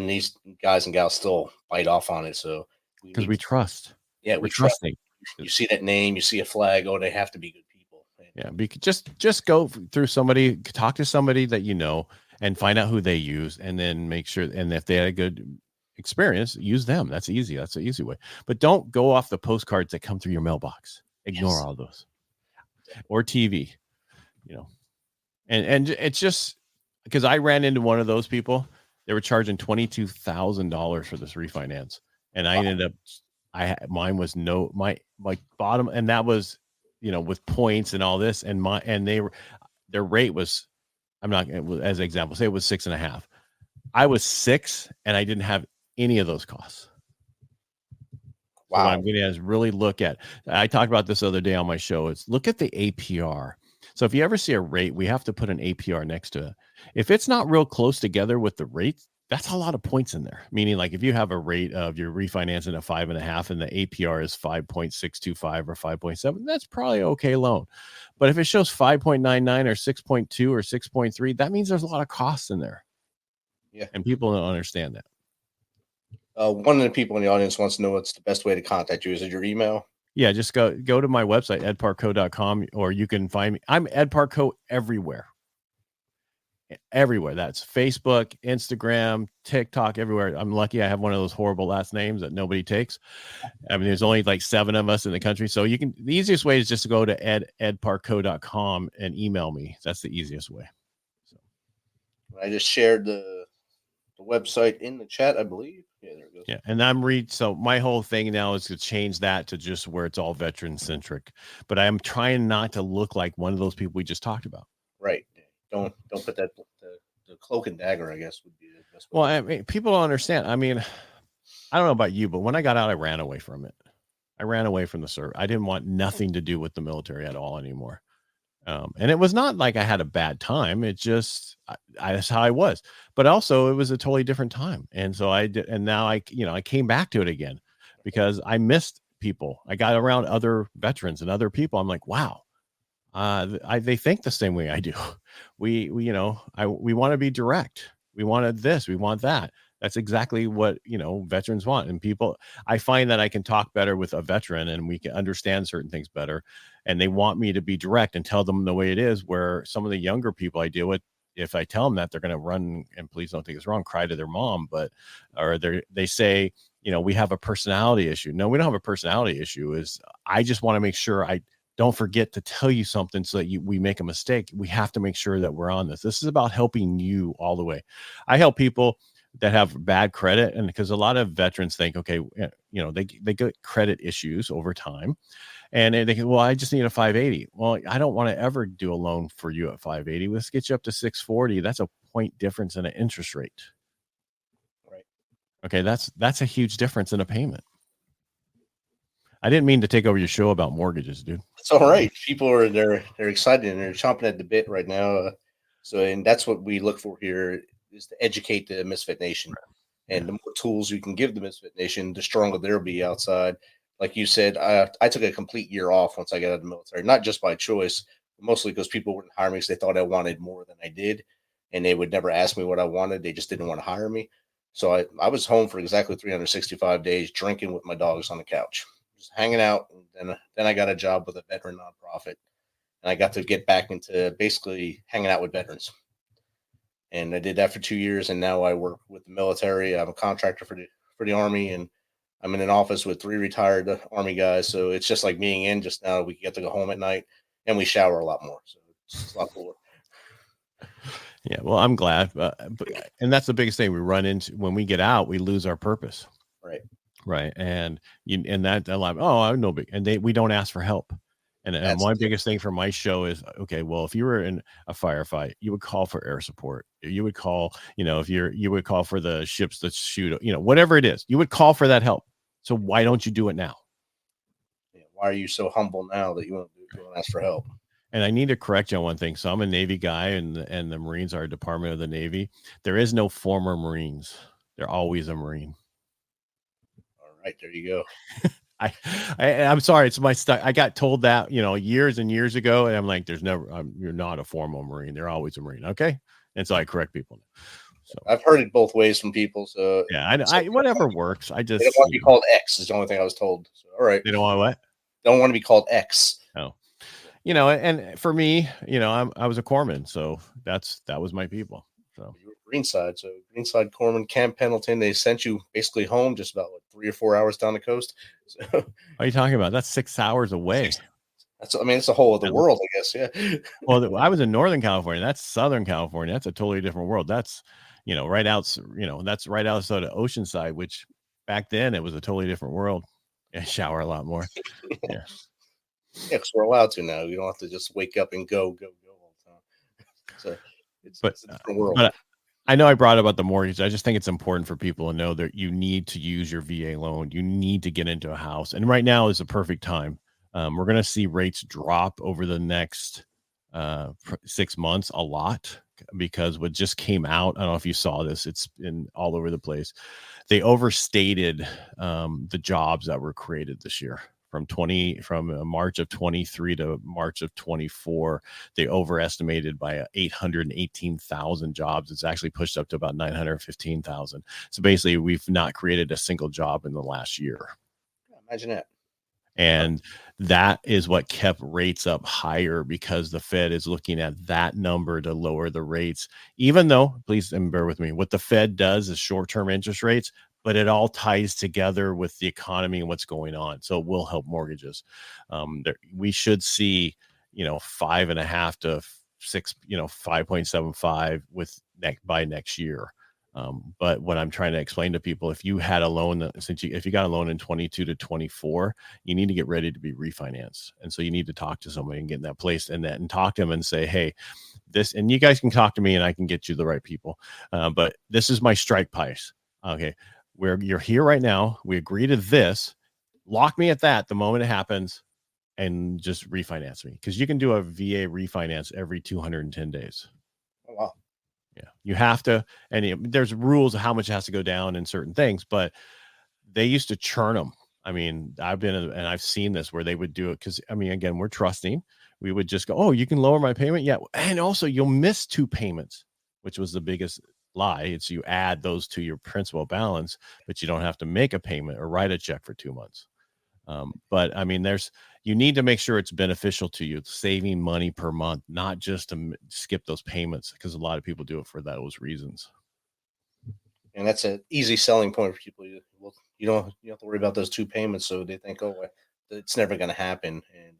these guys and gals still bite off on it. So because we trust. Yeah, we're trusting. You see that name, you see a flag. Oh, they have to be good people. Yeah, just go through somebody, talk to somebody that and find out who they use, and then make sure. And if they had a good experience, use them. That's easy. That's the easy way. But don't go off the postcards that come through your mailbox. Ignore all those, or TV. And it's just because I ran into one of those people. They were charging $22,000 for this refinance, and I ended up, mine was my bottom, and that was, with points and all this, and their rate was, I'm not, as an example, say it was 6.5. I was 6, and I didn't have any of those costs. Wow. So what I'm going to really look at, I talked about this the other day on my show, is look at the APR. So if you ever see a rate, we have to put an APR next to it. If it's not real close together with the rate, that's a lot of points in there. Meaning, like if you have a rate of your refinancing at 5.5 and the APR is 5.625 or 5.7, that's probably okay loan. But if it shows 5.99 or 6.2 or 6.3, that means there's a lot of costs in there. Yeah. And people don't understand that. One of the people in the audience wants to know what's the best way to contact you. Is it your email? Yeah, just go to my website, edparcaut.com, or you can find me. I'm Ed Parcaut everywhere. Everywhere. That's Facebook, Instagram, TikTok, everywhere. I'm lucky I have one of those horrible last names that nobody takes. I mean, there's only like 7 of us in the country. So the easiest way is just to go to edparcaut.com and email me. That's the easiest way. So I just shared the website in the chat, I believe. Yeah, there it goes. Yeah, and so my whole thing now is to change that to just where it's all veteran centric. But I'm trying not to look like one of those people we just talked about. Right. Don't put that the cloak and dagger, I guess, would be the best way. Well, I mean, people don't understand. I mean, I don't know about you, but when I got out, I ran away from it. I ran away from the service. I didn't want nothing to do with the military at all anymore. And it was not like I had a bad time. It just, that's how I was. But also, it was a totally different time. And so I did, and now I came back to it again because I missed people. I got around other veterans and other people. I'm like, wow, they think the same way I do. We want to be direct. We wanted this. We want that. That's exactly what, veterans want. And people, I find that I can talk better with a veteran and we can understand certain things better. And they want me to be direct and tell them the way it is, where some of the younger people I deal with, if I tell them that, they're going to run, and please don't think it's wrong, cry to their mom, or they say, we have a personality issue. No, we don't have a personality issue. I just want to make sure I don't forget to tell you something so that we make a mistake. We have to make sure that we're on this. This is about helping you all the way. I help people that have bad credit, and because a lot of veterans think, okay, they get credit issues over time, and they think, well, I just need a 580. Well, I don't want to ever do a loan for you at 580. Let's get you up to 640. That's a point difference in an interest rate. Right. Okay, that's a huge difference in a payment. I didn't mean to take over your show about mortgages, dude. It's all right. People are they're excited and they're chomping at the bit right now. And that's what we look for here, is to educate the Misfit Nation. And the more tools you can give the Misfit Nation, the stronger they'll be outside. Like you said, I took a complete year off once I got out of the military, not just by choice, but mostly because people wouldn't hire me because they thought I wanted more than I did. And they would never ask me what I wanted. They just didn't want to hire me. So I was home for exactly 365 days, drinking with my dogs on the couch, just hanging out. And then I got a job with a veteran nonprofit. And I got to get back into basically hanging out with veterans. And I did that for 2 years. And now I work with the military. I'm a contractor for the Army. And I'm in an office with 3 retired Army guys. So it's just like being in, just now we get to go home at night and we shower a lot more. So it's a lot cooler. Yeah, well, I'm glad. And that's the biggest thing we run into when we get out, we lose our purpose. Right. Right. And that a lot, oh, I'm no big, and we don't ask for help. And my biggest thing for my show is, okay, well, if you were in a firefight, you would call for air support. You would call, if you would call for the ships that shoot, whatever it is, you would call for that help. So why don't you do it now? Yeah, why are you so humble now that you won't ask for help? And I need to correct you on one thing. So I'm a Navy guy, and the Marines are a department of the Navy. There is no former Marines. They're always a Marine. All right, there you go. I'm sorry, it's my stuff. I got told that, years and years ago, and I'm like, you're not a formal Marine. They're always a Marine. Okay. And so I correct people. So I've heard it both ways from people. So yeah, I whatever works. I just they don't want to be called X is the only thing I was told. So, all right. They don't want what? Don't want to be called X. Oh, and for me, I was a corpsman, so that was my people. So you were Greenside. So Greenside Corpsman, Camp Pendleton, they sent you basically home just about 3 or 4 hours down the coast. So, what are you talking about? That's 6 hours away. It's a whole other world, I guess. Yeah. Well, I was in Northern California. That's Southern California. That's a totally different world. That's, right out, that's right outside of Oceanside, which back then it was a totally different world. I shower a lot more. Yeah. Yeah, because we're allowed to now. You don't have to just wake up and go all the time. So it's a different world. But I know I brought up about the mortgage. I just think it's important for people to know that you need to use your VA loan. You need to get into a house. And right now is the perfect time. We're going to see rates drop over the next 6 months a lot. because what just came out, I don't know if you saw this, it's been all over the place. They overstated the jobs that were created this year. From March of 23 to March of 24, they overestimated by 818,000 jobs. It's actually pushed up to about 915,000. So basically, we've not created a single job in the last year. Imagine that. And that is what kept rates up higher, because the Fed is looking at that number to lower the rates, even though, please bear with me, what the Fed does is short-term interest rates, but it all ties together with the economy and what's going on. So it will help mortgages. We should see, 5.5 to 6, 5.75 by next year. But what I'm trying to explain to people, if you had a loan, if you got a loan in 22 to 24, you need to get ready to be refinanced. And so you need to talk to somebody and get in that place and talk to them and say, hey, this, and you guys can talk to me and I can get you the right people. But this is my strike price. Okay. Where you're here right now, we agree to this, lock me at that the moment it happens, and just refinance me. Because you can do a VA refinance every 210 days. Oh, wow. Yeah, you have to, and there's rules of how much has to go down in certain things, but they used to churn them. I mean, I've seen this where they would do it because, again, we're trusting. We would just go, oh, you can lower my payment? Yeah. And also you'll miss 2 payments, which was the biggest lie. It's you add those to your principal balance, but you don't have to make a payment or write a check for 2 months. But you need to make sure it's beneficial to you, saving money per month, not just to skip those payments, because a lot of people do it for those reasons. And that's an easy selling point for people. You don't have to worry about those 2 payments. So they think, oh, it's never going to happen. And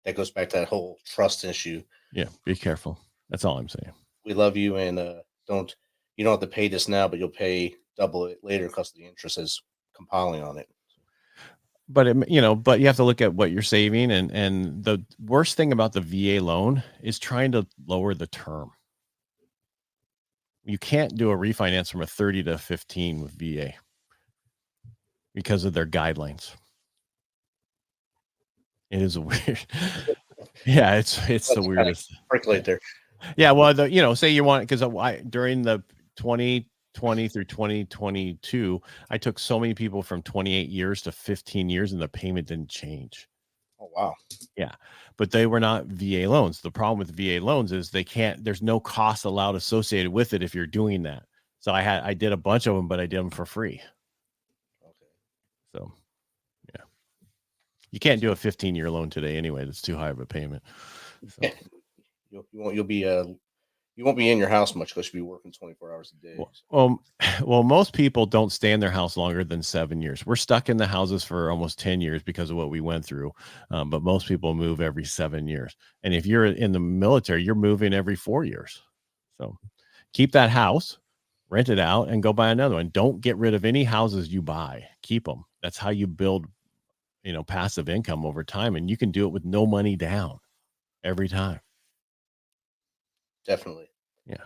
that goes back to that whole trust issue. Yeah. Be careful. That's all I'm saying. We love you. And you don't have to pay this now, but you'll pay double it later because the interest is compiling on it. But but you have to look at what you're saving, and the worst thing about the VA loan is trying to lower the term. You can't do a refinance from a 30 to 15 with VA because of their guidelines. It is weird. Yeah, it's the weirdest. Percolate there. Yeah, well, say you want, because during the 2020 through 2022, I took so many people from 28 years to 15 years and the payment didn't change. Oh, wow. Yeah. But they were not VA loans. The problem with VA loans is there's no cost allowed associated with it if you're doing that. So I did a bunch of them, but I did them for free. Okay. So, yeah. You can't do a 15-year loan today anyway. That's too high of a payment. So. You won't be in your house much because you'll be working 24 hours a day. Well, most people don't stay in their house longer than 7 years. We're stuck in the houses for almost 10 years because of what we went through. But most people move every 7 years. And if you're in the military, you're moving every 4 years. So keep that house, rent it out, and go buy another one. Don't get rid of any houses you buy. Keep them. That's how you build, passive income over time. And you can do it with no money down every time. Definitely. Yeah.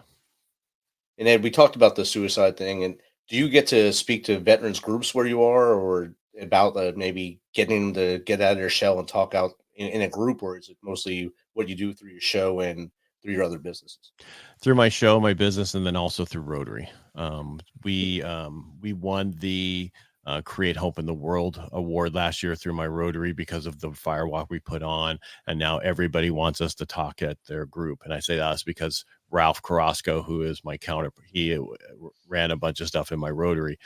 And Ed, we talked about the suicide thing. And do you get to speak to veterans groups where you are, or about maybe getting them to get out of their shell and talk out in a group, or is it mostly what you do through your show and through your other businesses? Through my show, my business, and then also through Rotary. We won the Create Hope in the World award last year through my Rotary because of the firewalk we put on. And now everybody wants us to talk at their group. And I say us because Ralph Carrasco, who is my counterpart, he ran a bunch of stuff in my Rotary.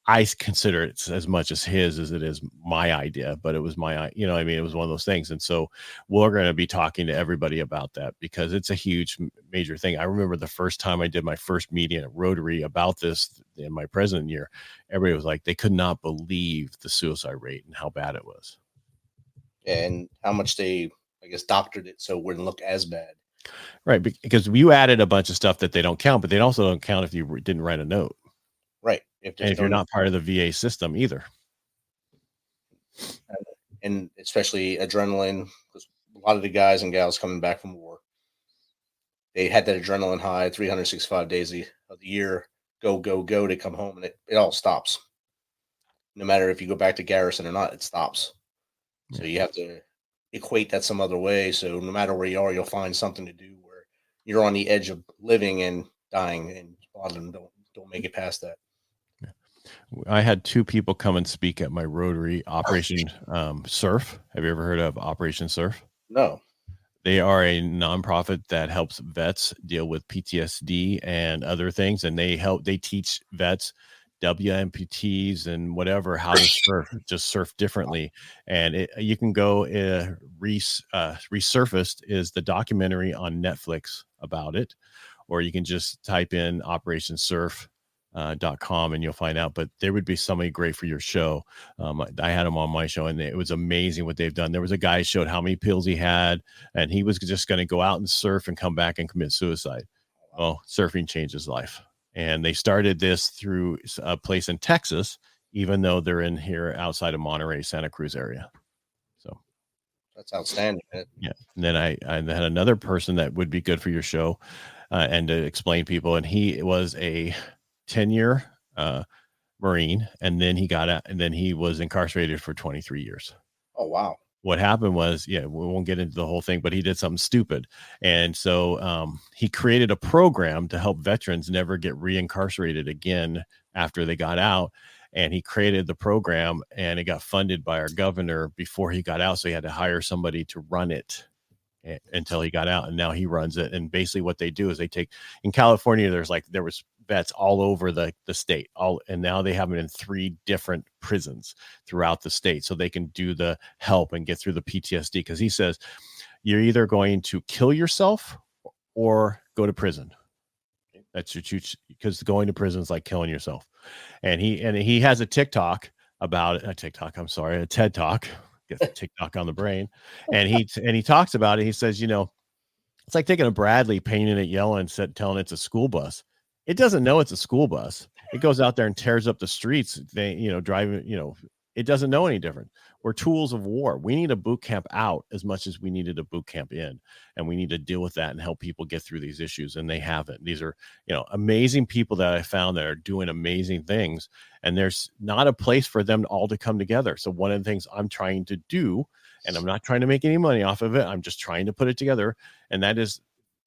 I consider it as much as his as it is my idea, but it was it was one of those things. And so we're going to be talking to everybody about that because it's a huge, major thing. I remember the first time I did my first meeting at Rotary about this in my president year, everybody was like, they could not believe the suicide rate and how bad it was. And how much they, I guess, doctored it so it wouldn't look as bad. Right. Because you added a bunch of stuff that they don't count, but they also don't count if you didn't write a note. Right. If you're not part of the VA system either. And especially adrenaline, because a lot of the guys and gals coming back from war, they had that adrenaline high 365 days of the year, go, they come home and it all stops. No matter if you go back to garrison or not, it stops. So you have to equate that some other way. So no matter where you are, you'll find something to do where you're on the edge of living and dying, and a lot of them don't make it past that. I had 2 people come and speak at my Rotary Operation Surf. Have you ever heard of Operation Surf? No. They are a nonprofit that helps vets deal with PTSD and other things, and they teach vets, WMPTs and whatever, how to surf, just surf differently. And you can go, Resurfaced is the documentary on Netflix about it, or you can just type in Operation Surf. .com and you'll find out, but there would be somebody great for your show. I had him on my show and it was amazing what they've done. There was a guy who showed how many pills he had and he was just going to go out and surf and come back and commit suicide. Well, surfing changed his life. And they started this through a place in Texas, even though they're in here outside of Monterey, Santa Cruz area. So that's outstanding. Yeah. And then I had another person that would be good for your show and to explain people. And he was a 10-year Marine, and then he got out, and then he was incarcerated for 23 years. Oh, wow. What happened was, we won't get into the whole thing, but he did something stupid. And so he created a program to help veterans never get reincarcerated again after they got out. And he created the program and it got funded by our governor before he got out. So he had to hire somebody to run it until he got out, and now he runs it. And basically what they do is they take, in California, there was vets all over the state, and now they have them in 3 different prisons throughout the state so they can do the help and get through the PTSD. Because he says you're either going to kill yourself or go to prison. That's your choose, because going to prison is like killing yourself. And he has a TikTok about it. A TED Talk. Get TikTok on the brain. And he talks about it. He says, it's like taking a Bradley, painting it yellow and telling it's a school bus. It doesn't know it's a school bus. It goes out there and tears up the streets. Driving, it doesn't know any different. We're tools of war. We need a boot camp out as much as we needed a boot camp in, and we need to deal with that and help people get through these issues. And they haven't. These are, amazing people that I found that are doing amazing things, and there's not a place for them all to come together. So one of the things I'm trying to do, and I'm not trying to make any money off of it, I'm just trying to put it together, and that is,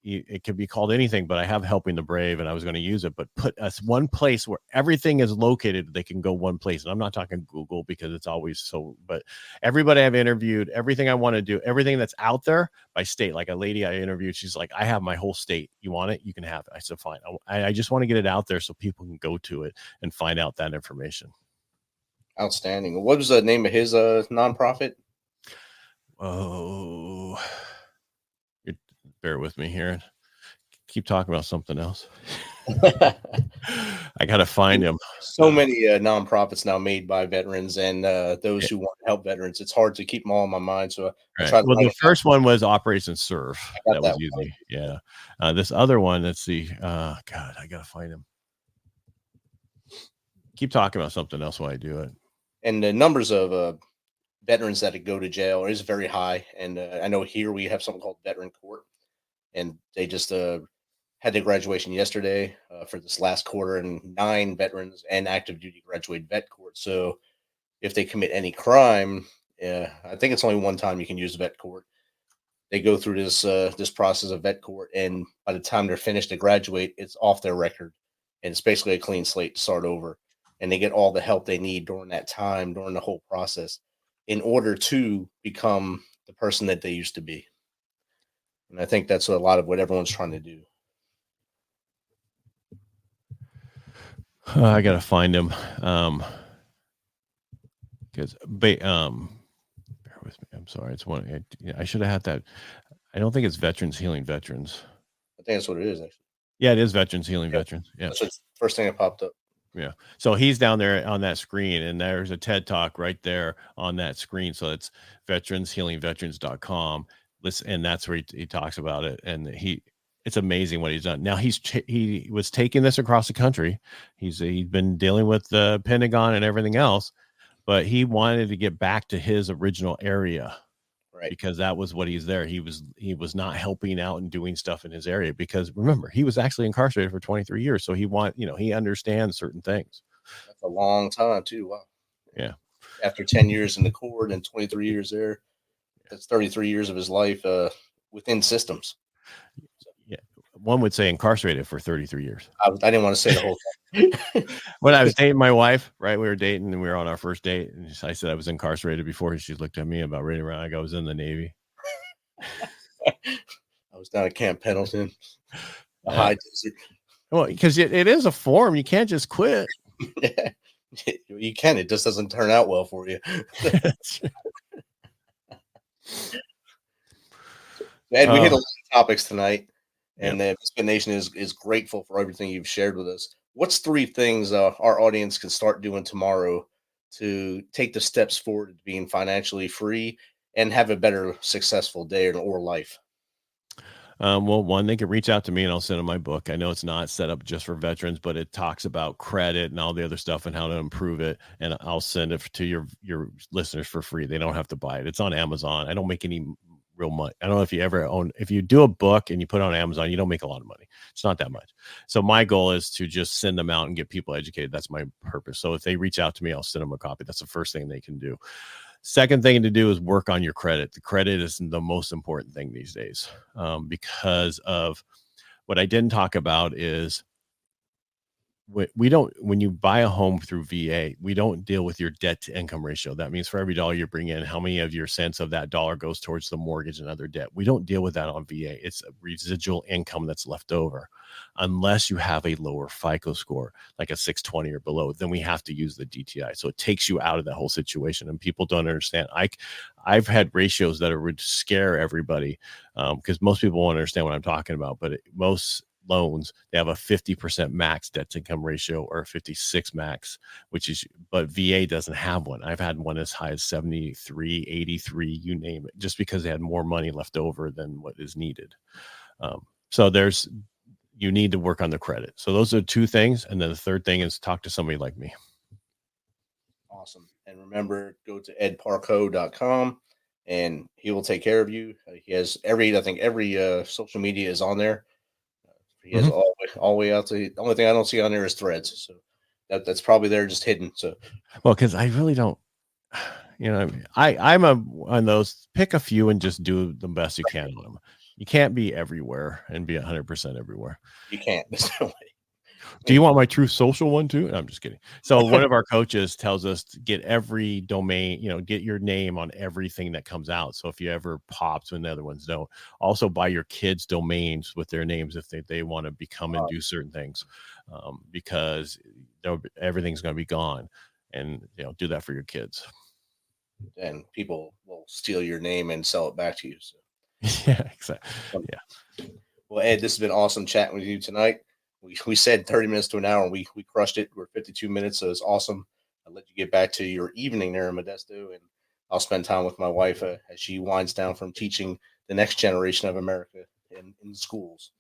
it could be called anything, but I have Helping the Brave and I was going to use it, but put us one place where everything is located. They can go one place. And I'm not talking Google because it's always so, but everybody I've interviewed, everything I want to do, everything that's out there by state, like a lady I interviewed, she's like, I have my whole state. You want it? You can have it. I said, fine. I just want to get it out there so people can go to it and find out that information. Outstanding. What was the name of his nonprofit? Oh, bear with me here. Keep talking about something else. I got to find him. So many nonprofits now made by veterans and those who want to help veterans. It's hard to keep them all in my mind. So right. Well, the first one was Operation Surf. That was easy. One. Yeah. This other one, let's see. God, I got to find him. Keep talking about something else while I do it. And the numbers of veterans that go to jail is very high. And I know here we have something called Veteran Court. And they just had their graduation yesterday for this last quarter, and 9 veterans and active duty graduated vet court. So if they commit any crime, I think it's only one time you can use vet court. They go through this process of vet court, and by the time they're finished to graduate, it's off their record, and it's basically a clean slate to start over. And they get all the help they need during that time, during the whole process, in order to become the person that they used to be. And I think that's a lot of what everyone's trying to do. I got to find him. Because, bear with me. I'm sorry. It's one. I should have had that. I don't think it's Veterans Healing Veterans. I think that's what it is, actually. Yeah, it is Veterans Healing Veterans. Yeah. That's the first thing that popped up. Yeah. So he's down there on that screen, and there's a TED Talk right there on that screen. So it's veteranshealingveterans.com. And that's where he talks about it. And it's amazing what he's done. Now he was taking this across the country. He's been dealing with the Pentagon and everything else, but he wanted to get back to his original area, right? Because that was what he's there. He was not helping out and doing stuff in his area because remember, he was actually incarcerated for 23 years. So he understands certain things. That's a long time too. Wow. Yeah. After 10 years in the court and 23 years there, that's 33 years of his life within systems. Yeah. one would say incarcerated for 33 years. I didn't want to say the whole thing. When I was dating my wife, right? We were dating and we were on our first date. And I said I was incarcerated before. She looked at me about right around. I was in the Navy. I was down at Camp Pendleton, the high desert. Well, because it is a form. You can't just quit. You can. It just doesn't turn out well for you. Ed, we hit a lot of topics tonight, and the MisFitNation is grateful for everything you've shared with us. What's 3 things our audience can start doing tomorrow to take the steps forward to being financially free and have a better, successful day or life? Well, one, they can reach out to me and I'll send them my book. I know it's not set up just for veterans, but it talks about credit and all the other stuff and how to improve it. And I'll send it to your listeners for free. They don't have to buy it. It's on Amazon. I don't make any real money. I don't know if you do a book and you put it on Amazon, you don't make a lot of money. It's not that much. So my goal is to just send them out and get people educated. That's my purpose. So if they reach out to me, I'll send them a copy. That's the first thing they can do. Second thing to do is work on your credit. The credit is the most important thing these days, because of what I didn't talk about is when you buy a home through VA, we don't deal with your debt to income ratio. That means for every dollar you bring in, how many of your cents of that dollar goes towards the mortgage and other debt. We don't deal with that on VA. It's a residual income that's left over. Unless you have a lower FICO score, like a 620 or below, then we have to use the DTI. So it takes you out of that whole situation. And people don't understand. I've had ratios that would scare everybody, because most people won't understand what I'm talking about. But most loans, they have a 50% max debt to income ratio or a 56 max, but VA doesn't have one. I've had one as high as 73, 83, you name it, just because they had more money left over than what is needed. So you need to work on the credit. So those are 2 things. And then the third thing is talk to somebody like me. Awesome. And remember, go to edparcaut.com and he will take care of you. He has every social media is on there. He has all the way out to the only thing I don't see on there is Threads. So that's probably there just hidden. So, well, because I really don't, I'm on those, pick a few and just do the best you can on them. You can't be everywhere and be 100% everywhere. You can't. There's no way. Do you want my True Social one too? No, I'm just kidding. So one of our coaches tells us to get every domain, get your name on everything that comes out. So if you ever pops when the other ones don't, also buy your kids domains with their names if they want to become and do certain things, because everything's going to be gone, and do that for your kids. And people will steal your name and sell it back to you. So. Yeah, exactly. Yeah. Well, Ed, this has been awesome chatting with you tonight. We said 30 minutes to an hour, and we crushed it. We're 52 minutes, so it's awesome. I'll let you get back to your evening there in Modesto, and I'll spend time with my wife as she winds down from teaching the next generation of America in schools.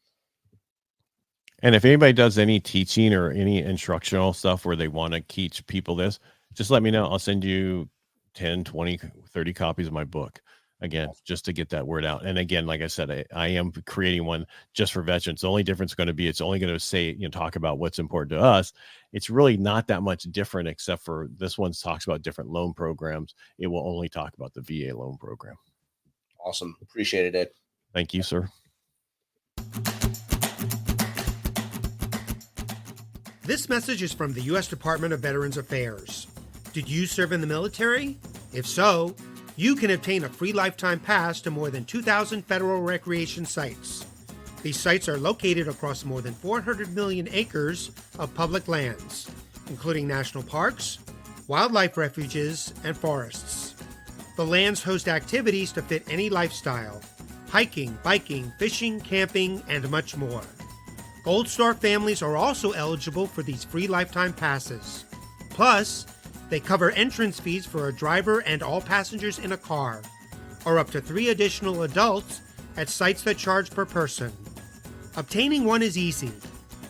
And if anybody does any teaching or any instructional stuff where they want to teach people this, just let me know. I'll send you 10, 20, 30 copies of my book. Again, just to get that word out. And again, like I said, I am creating one just for veterans. The only difference is going to be, it's only going to say, talk about what's important to us. It's really not that much different, except for this one talks about different loan programs. It will only talk about the VA loan program. Awesome. Appreciate it, Ed. Thank you, sir. This message is from the U.S. Department of Veterans Affairs. Did you serve in the military? If so, you can obtain a free lifetime pass to more than 2,000 federal recreation sites. These sites are located across more than 400 million acres of public lands, including national parks, wildlife refuges, and forests. The lands host activities to fit any lifestyle: hiking, biking, fishing, camping, and much more. Gold Star families are also eligible for these free lifetime passes. Plus, they cover entrance fees for a driver and all passengers in a car, or up to 3 additional adults at sites that charge per person. Obtaining one is easy.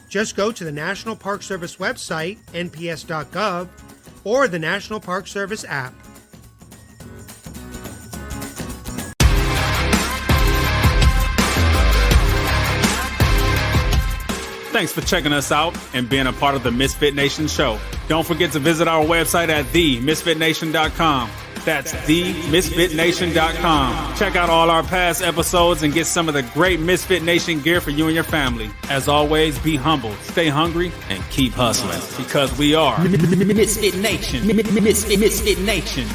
Just go to the National Park Service website, nps.gov, or the National Park Service app. Thanks for checking us out and being a part of the MisFitNation show. Don't forget to visit our website at themisfitnation.com That's themisfitnation.com. Check out all our past episodes and get some of the great Misfit Nation gear for you and your family. As always, be humble, stay hungry, and keep hustling because we are Misfit Nation. Misfit Nation.